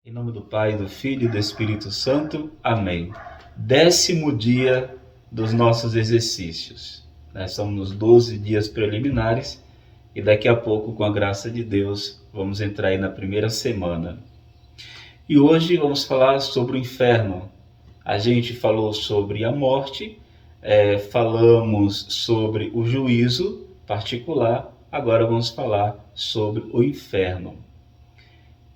Em nome do Pai, do Filho e do Espírito Santo. Amém. 10º dia dos nossos exercícios. Nós estamos nos 12 dias preliminares e daqui a pouco, com a graça de Deus, vamos entrar aí na primeira semana. E hoje vamos falar sobre o inferno. A gente falou sobre a morte, falamos sobre o juízo particular, agora vamos falar sobre o inferno.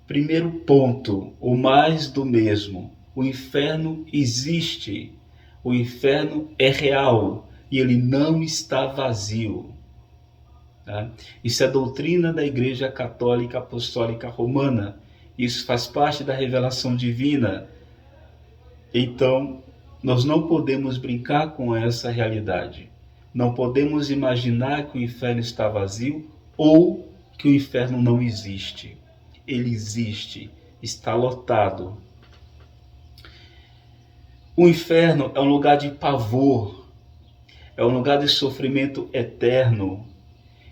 Primeiro ponto, o mais do mesmo. O inferno existe, o inferno é real e ele não está vazio. Tá? Isso é doutrina da Igreja Católica Apostólica Romana. Isso faz parte da revelação divina. Então, nós não podemos brincar com essa realidade. Não podemos imaginar que o inferno está vazio ou que o inferno não existe. Ele existe, está lotado. O inferno é um lugar de pavor, é um lugar de sofrimento eterno.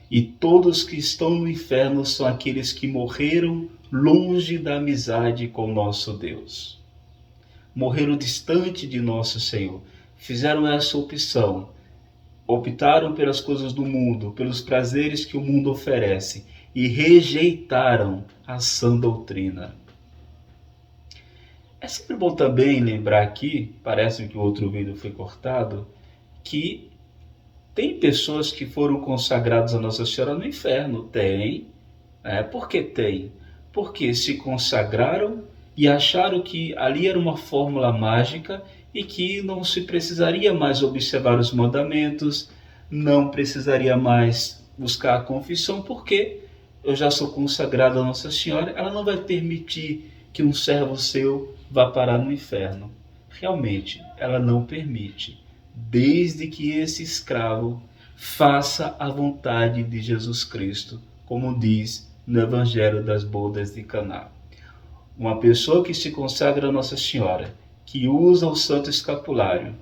E todos que estão no inferno são aqueles que morreram longe da amizade com nosso Deus. Morreram distante de nosso Senhor. Fizeram essa opção. Optaram pelas coisas do mundo, pelos prazeres que o mundo oferece e rejeitaram a sã doutrina. É sempre bom também lembrar aqui, parece que o outro vídeo foi cortado, que tem pessoas que foram consagradas a Nossa Senhora no inferno. Tem. Por que tem? Porque se consagraram e acharam que ali era uma fórmula mágica e que não se precisaria mais observar os mandamentos, não precisaria mais buscar a confissão, porque eu já sou consagrado a Nossa Senhora, ela não vai permitir que um servo seu vá parar no inferno. Realmente, ela não permite, desde que esse escravo faça a vontade de Jesus Cristo, como diz no Evangelho das Bodas de Caná. Uma pessoa que se consagra a Nossa Senhora, que usa o Santo Escapulário,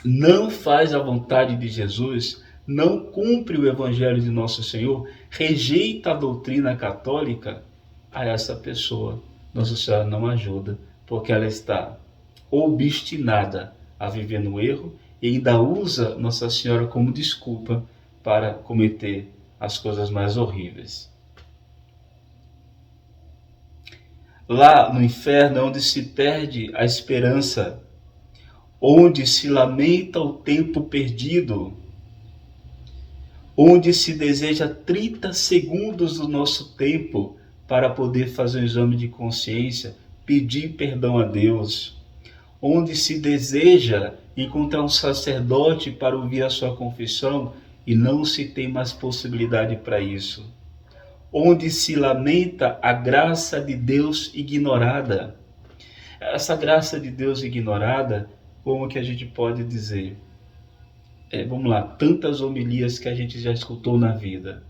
não faz a vontade de Jesus, não cumpre o Evangelho de Nosso Senhor, rejeita a doutrina católica, a essa pessoa Nossa Senhora não ajuda, porque ela está obstinada a viver no erro e ainda usa Nossa Senhora como desculpa para cometer as coisas mais horríveis. Lá no inferno é onde se perde a esperança, onde se lamenta o tempo perdido, onde se deseja 30 segundos do nosso tempo para poder fazer um exame de consciência, pedir perdão a Deus, onde se deseja encontrar um sacerdote para ouvir a sua confissão e não se tem mais possibilidade para isso, onde se lamenta a graça de Deus ignorada. Essa graça de Deus ignorada, como que a gente pode dizer? Vamos lá, tantas homilias que a gente já escutou na vida,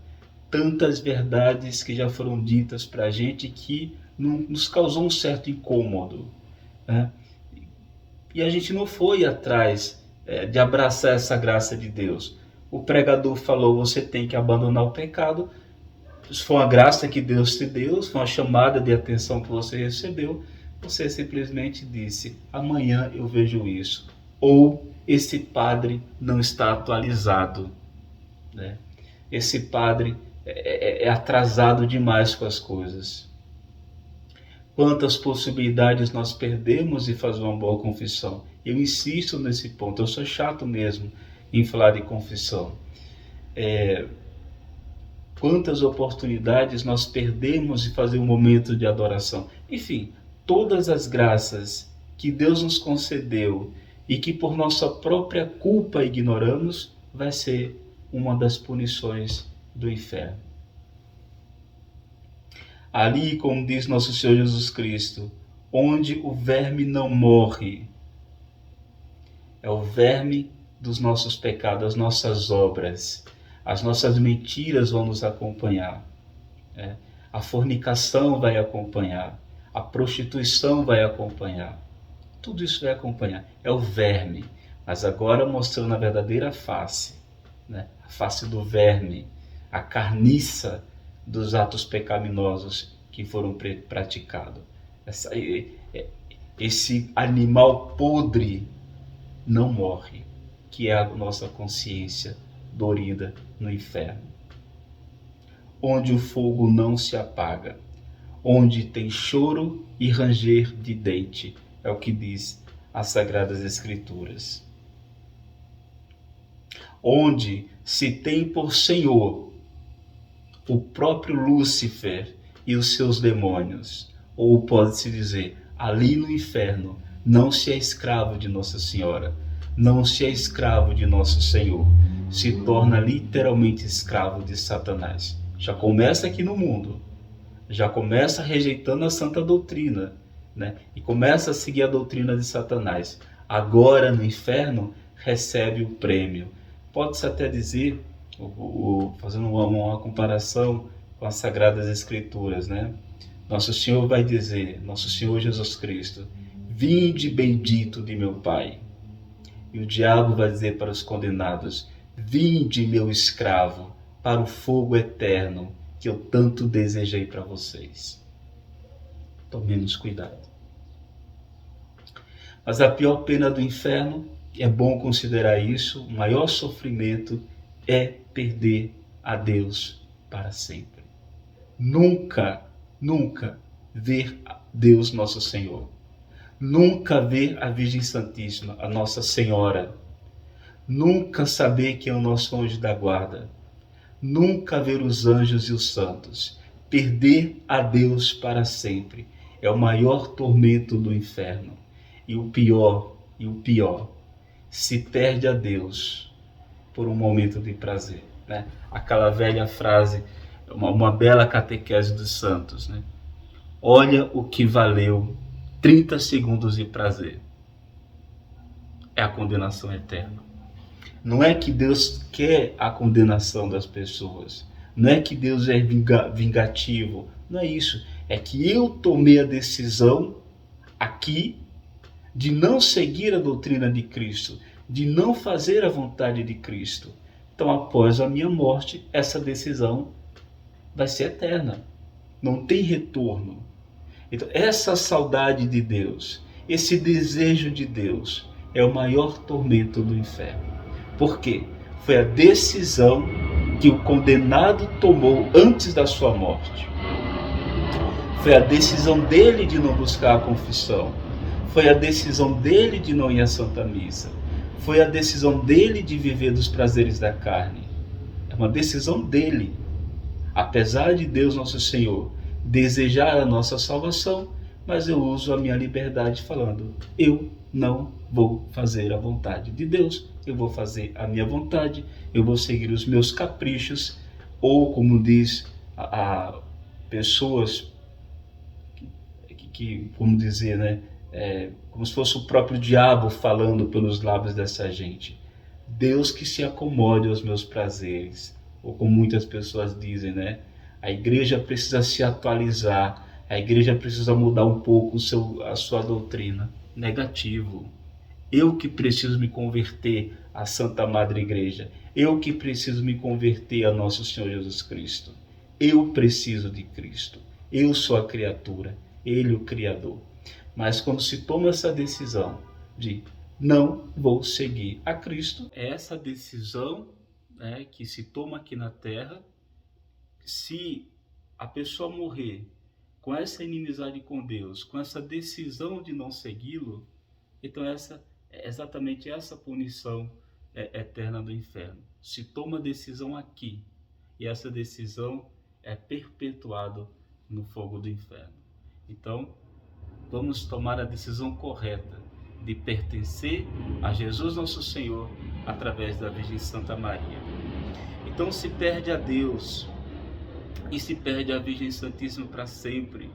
tantas verdades que já foram ditas para a gente que nos causou um certo incômodo, né? E a gente não foi atrás de abraçar essa graça de Deus. O pregador falou, você tem que abandonar o pecado. Se foi uma graça que Deus te deu, se foi uma chamada de atenção que você recebeu, você simplesmente disse, amanhã eu vejo isso. Ou esse padre não está atualizado, né? Esse padre é atrasado demais com as coisas. Quantas possibilidades nós perdemos de fazer uma boa confissão. Eu insisto nesse ponto, eu sou chato mesmo em falar de confissão. Quantas oportunidades nós perdemos de fazer um momento de adoração. Enfim, todas as graças que Deus nos concedeu e que por nossa própria culpa ignoramos, vai ser uma das punições do inferno. Ali, como diz nosso Senhor Jesus Cristo, onde o verme não morre, é o verme dos nossos pecados, as nossas obras, as nossas mentiras vão nos acompanhar, a fornicação vai acompanhar, a prostituição vai acompanhar, tudo isso vai acompanhar, é o verme, mas agora mostrando a verdadeira face, né? A face do verme, a carniça dos atos pecaminosos que foram praticados. esse animal podre não morre, que é a nossa consciência dorida no inferno, onde o fogo não se apaga, onde tem choro e ranger de dente, é o que diz as Sagradas Escrituras. Onde se tem por Senhor o próprio Lúcifer e os seus demônios, ou pode-se dizer, ali no inferno não se é escravo de Nossa Senhora, não se é escravo de Nosso Senhor, se torna literalmente escravo de Satanás. Já começa aqui no mundo, já começa rejeitando a santa doutrina, né? E começa a seguir a doutrina de Satanás. Agora no inferno recebe o prêmio. Pode-se até dizer, fazendo uma comparação com as Sagradas Escrituras, né? Nosso Senhor vai dizer, Nosso Senhor Jesus Cristo, vinde bendito de meu Pai. E o diabo vai dizer para os condenados, vinde meu escravo para o fogo eterno que eu tanto desejei para vocês. Tomemos cuidado. Mas a pior pena do inferno, é bom considerar isso, o maior sofrimento é perder a Deus para sempre. Nunca, nunca ver Deus Nosso Senhor. Nunca ver a Virgem Santíssima, a Nossa Senhora. Nunca saber quem é o nosso anjo da guarda. Nunca ver os anjos e os santos. Perder a Deus para sempre é o maior tormento do inferno. E o pior, se perde a Deus por um momento de prazer, né? Aquela velha frase, uma bela catequese dos santos, né? Olha o que valeu 30 segundos de prazer. É a condenação eterna. Não é que Deus quer a condenação das pessoas. Não é que Deus é vingativo. Não é isso. É que eu tomei a decisão aqui de não seguir a doutrina de Cristo, de não fazer a vontade de Cristo. Então, após a minha morte, essa decisão vai ser eterna. Não tem retorno. Então, essa saudade de Deus, esse desejo de Deus, é o maior tormento do inferno. Por quê? Foi a decisão que o condenado tomou antes da sua morte. Foi a decisão dele de não buscar a confissão. Foi a decisão dele de não ir à Santa Missa. Foi a decisão dele de viver dos prazeres da carne. É uma decisão dele. Apesar de Deus Nosso Senhor desejar a nossa salvação, mas eu uso a minha liberdade falando, eu não vou fazer a vontade de Deus, eu vou fazer a minha vontade, eu vou seguir os meus caprichos, ou como diz a pessoas que como dizer, né, como se fosse o próprio diabo falando pelos lábios dessa gente. Deus que se acomode aos meus prazeres, ou como muitas pessoas dizem, né? A igreja precisa se atualizar, a igreja precisa mudar um pouco a sua doutrina. Negativo. Eu que preciso me converter à Santa Madre Igreja. Eu que preciso me converter a Nosso Senhor Jesus Cristo. Eu preciso de Cristo. Eu sou a criatura, Ele o Criador. Mas quando se toma essa decisão de não vou seguir a Cristo, é essa decisão, né, que se toma aqui na Terra. Se a pessoa morrer com essa inimizade com Deus, com essa decisão de não segui-lo, então é exatamente essa punição eterna do inferno. Se toma decisão aqui, e essa decisão é perpetuada no fogo do inferno. Então, vamos tomar a decisão correta de pertencer a Jesus Nosso Senhor através da Virgem Santa Maria. Então se perde a Deus e se perde a Virgem Santíssima para sempre.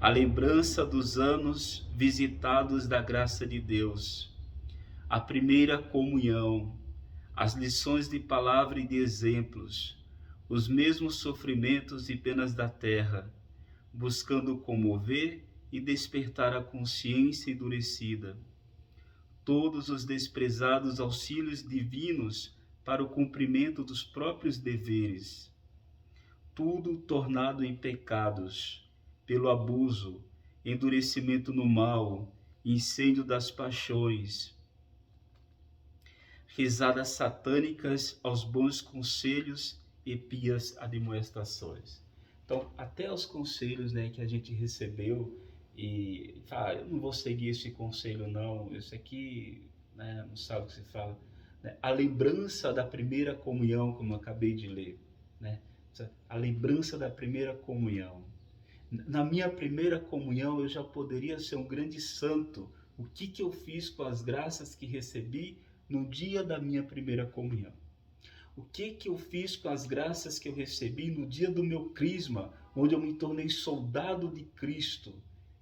A lembrança dos anos visitados da graça de Deus, a primeira comunhão, as lições de palavra e de exemplos, os mesmos sofrimentos e penas da terra, buscando comover e despertar a consciência endurecida. Todos os desprezados auxílios divinos para o cumprimento dos próprios deveres. Tudo tornado em pecados, pelo abuso endurecimento no mal, incêndio das paixões, risadas satânicas aos bons conselhos e pias admoestações. Então, até os conselhos, né, que a gente recebeu e fala, eu não vou seguir esse conselho não, isso aqui, né, não sabe o que se fala, né? A lembrança da primeira comunhão, como eu acabei de ler, né? A lembrança da primeira comunhão. Na minha primeira comunhão eu já poderia ser um grande santo. O que eu fiz com as graças que recebi no dia da minha primeira comunhão? O que eu fiz com as graças que eu recebi no dia do meu crisma, onde eu me tornei soldado de Cristo?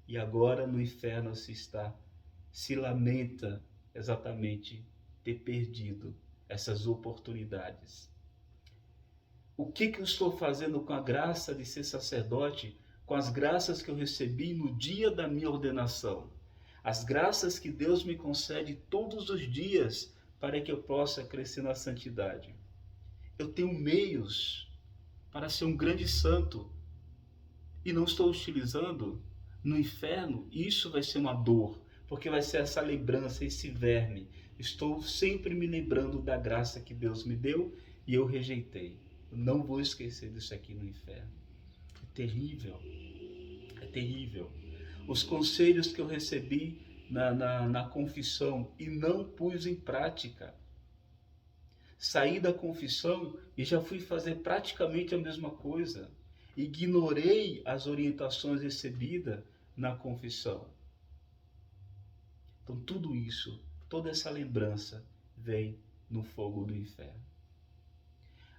E agora no inferno se lamenta exatamente ter perdido essas oportunidades. O que eu estou fazendo com a graça de ser sacerdote, com as graças que eu recebi no dia da minha ordenação? As graças que Deus me concede todos os dias para que eu possa crescer na santidade. Eu tenho meios para ser um grande santo e não estou utilizando. No inferno, isso vai ser uma dor, porque vai ser essa lembrança, esse verme. Estou sempre me lembrando da graça que Deus me deu e eu rejeitei. Eu não vou esquecer disso aqui no inferno. É terrível. É terrível. Os conselhos que eu recebi na confissão e não pus em prática. Saí da confissão e já fui fazer praticamente a mesma coisa. Ignorei as orientações recebidas na confissão. Então tudo isso, toda essa lembrança vem no fogo do inferno.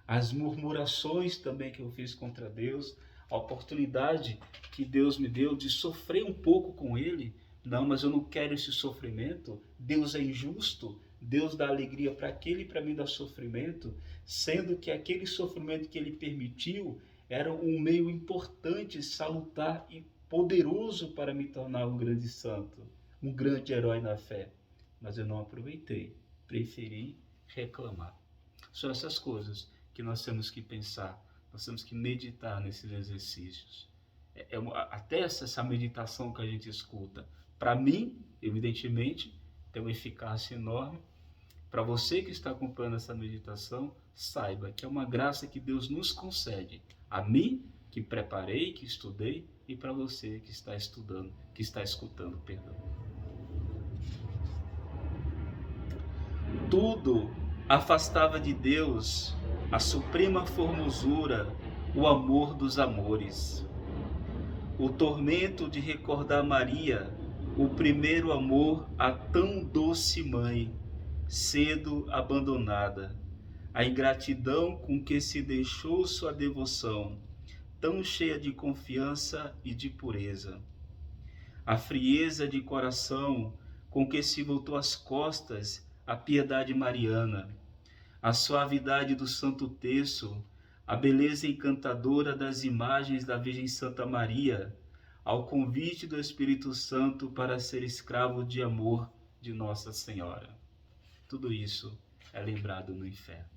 As murmurações também que eu fiz contra Deus, a oportunidade que Deus me deu de sofrer um pouco com Ele. Não, mas eu não quero esse sofrimento. Deus é injusto. Deus dá alegria para aquele e para mim dá sofrimento, sendo que aquele sofrimento que Ele permitiu era um meio importante, salutar e poderoso para me tornar um grande santo, um grande herói na fé. Mas eu não aproveitei, preferi reclamar. São essas coisas que nós temos que pensar, nós temos que meditar nesses exercícios. Até essa meditação que a gente escuta, para mim, evidentemente, tem uma eficácia enorme. Para você que está acompanhando essa meditação, saiba que é uma graça que Deus nos concede. A mim, que preparei, que estudei, e para você que está estudando, que está escutando, perdão. Tudo afastava de Deus a suprema formosura, o amor dos amores. O tormento de recordar Maria, o primeiro amor a tão doce mãe, cedo abandonada, a ingratidão com que se deixou sua devoção, tão cheia de confiança e de pureza, a frieza de coração com que se voltou as costas à piedade mariana, a suavidade do Santo Terço, a beleza encantadora das imagens da Virgem Santa Maria, ao convite do Espírito Santo para ser escravo de amor de Nossa Senhora. Tudo isso é lembrado no inferno.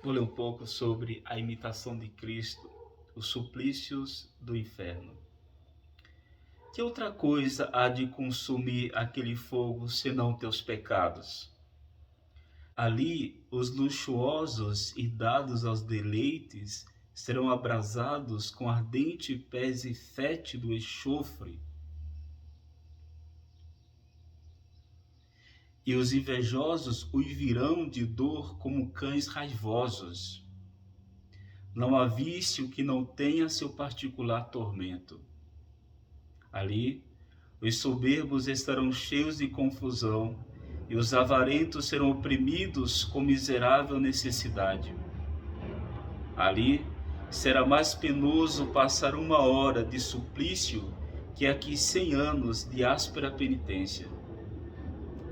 Vou ler um pouco sobre a imitação de Cristo, os suplícios do inferno. Que outra coisa há de consumir aquele fogo senão teus pecados? Ali os luxuosos e dados aos deleites serão abrasados com ardente pés e fétido enxofre. E os invejosos uivirão de dor como cães raivosos. Não há vício que não tenha seu particular tormento. Ali, os soberbos estarão cheios de confusão, e os avarentos serão oprimidos com miserável necessidade. Ali, será mais penoso passar 1 hora de suplício que aqui 100 anos de áspera penitência.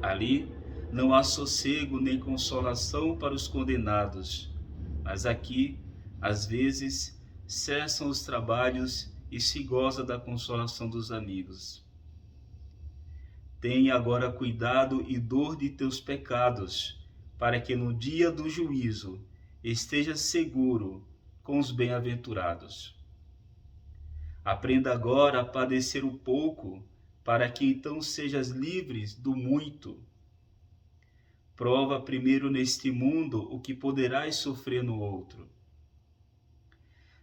Ali, não há sossego nem consolação para os condenados, mas aqui, às vezes, cessam os trabalhos e se goza da consolação dos amigos. Tenha agora cuidado e dor de teus pecados, para que no dia do juízo esteja seguro com os bem-aventurados. Aprenda agora a padecer o pouco, para que então sejas livres do muito. Prova primeiro neste mundo o que poderás sofrer no outro.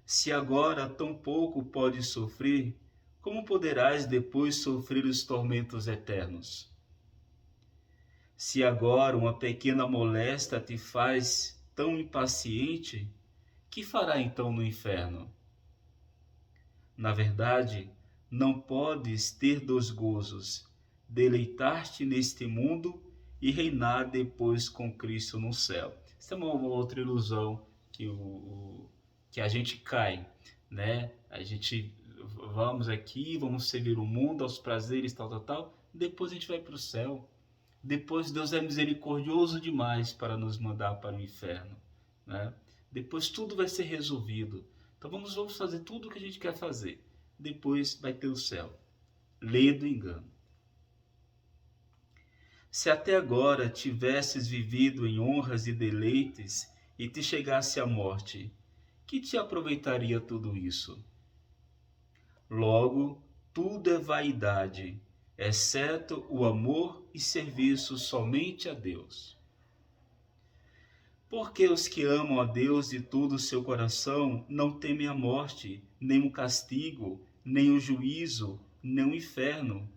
Se agora tão pouco podes sofrer, como poderás depois sofrer os tormentos eternos? Se agora uma pequena moléstia te faz tão impaciente, que fará então no inferno? Na verdade, não podes ter dois gozos, deleitar-te neste mundo e reinar depois com Cristo no céu. Essa é uma outra ilusão que a gente cai, né? A gente vamos aqui, vamos servir o mundo aos prazeres, tal, depois a gente vai para o céu. Depois Deus é misericordioso demais para nos mandar para o inferno, né? Depois tudo vai ser resolvido. Então vamos fazer tudo o que a gente quer fazer. Depois vai ter o céu. Lê do engano. Se até agora tivesses vivido em honras e deleites e te chegasse a morte, que te aproveitaria tudo isso? Logo, tudo é vaidade, exceto o amor e serviço somente a Deus. Porque os que amam a Deus de todo o seu coração não temem a morte, nem o castigo, nem o juízo, nem o inferno,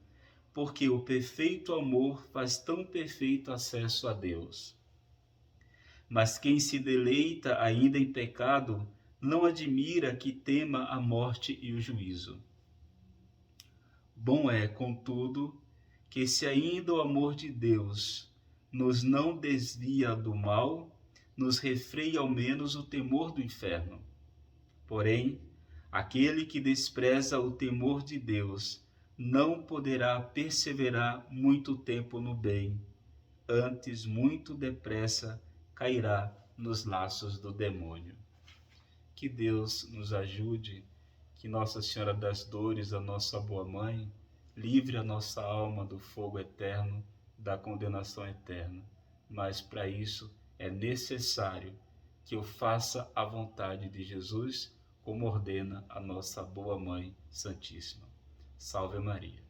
porque o perfeito amor faz tão perfeito acesso a Deus. Mas quem se deleita ainda em pecado, não admira que tema a morte e o juízo. Bom é, contudo, que se ainda o amor de Deus nos não desvia do mal, nos refreia ao menos o temor do inferno. Porém, aquele que despreza o temor de Deus não poderá perseverar muito tempo no bem, antes muito depressa cairá nos laços do demônio. Que Deus nos ajude, que Nossa Senhora das Dores, a nossa boa mãe, livre a nossa alma do fogo eterno, da condenação eterna. Mas para isso é necessário que eu faça a vontade de Jesus, como ordena a nossa boa mãe Santíssima. Salve Maria.